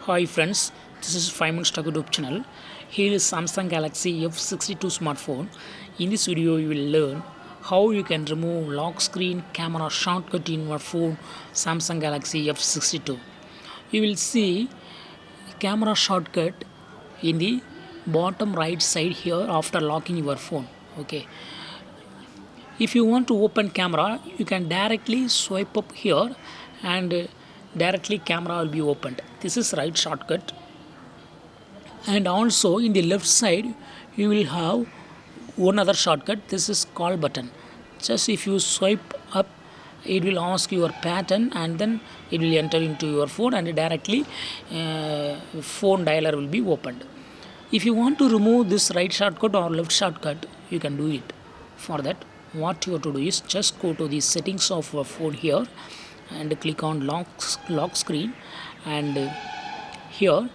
Hi friends, this is 5 minutes Talk YouTube channel. Here is Samsung Galaxy F62 smartphone. In this video you will learn how you can remove lock screen camera shortcut in your phone Samsung Galaxy F62. You will see camera shortcut in the bottom right side here after locking your phone. Okay. If you want to open camera, you can directly swipe up here and directly camera will be opened. This is right shortcut. And also in the left side you will have one other shortcut. This is call button. Just if you swipe up, it will ask your pattern and then it will enter into your phone and directly phone dialer will be opened. If you want to remove this right shortcut or left shortcut, you can do it. For that, what you have to do is just go to the settings of your phone here and click on lock screen, and here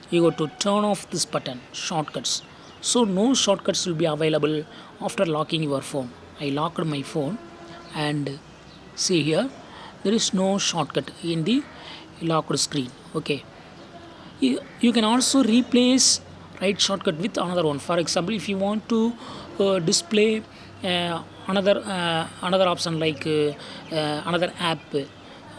you go to turn off this button shortcuts. So no shortcuts will be available after locking your phone. I locked my phone and see here there is no shortcut in the locked screen. Okay, you can also replace right shortcut with another one. For example, if you want to display another option like another app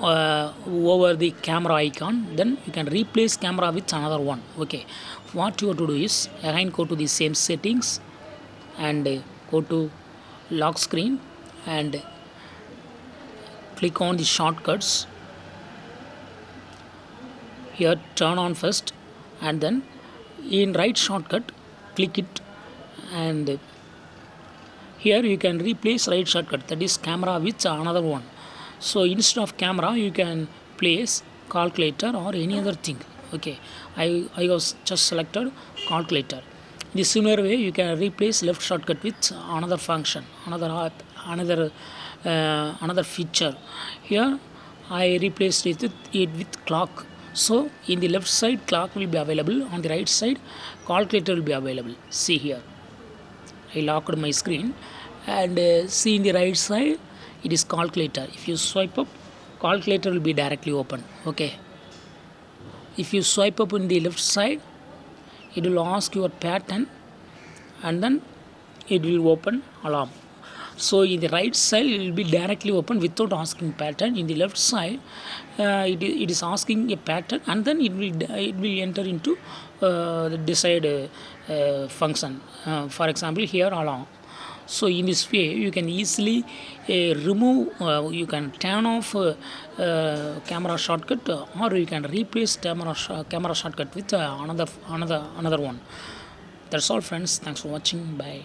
over the camera icon, then you can replace camera with another one. Okay, what you have to do is again go to the same settings and go to lock screen and click on the shortcuts. Here turn on first and then in right shortcut click it, and here you can replace right shortcut, that is camera, with another one. So instead of camera you can place calculator or any other thing. Okay, I was just selected calculator. In the similar way you can replace left shortcut with another function, another app, another feature. Here I replaced it with clock. So in the left side clock will be available, on the right side calculator will be available. See here, I locked my screen and see in the right side it is calculator. If you swipe up, calculator will be directly open. Okay, if you swipe up in the left side, it will ask your pattern and then it will open alarm. So in the right side it will be directly open without asking pattern. In the left side it is asking a pattern and then it will enter into the desired function. For example, here alarm. So in this way you can easily remove, you can turn off camera shortcut, or you can replace camera shortcut with another one. That's all friends, thanks for watching, bye.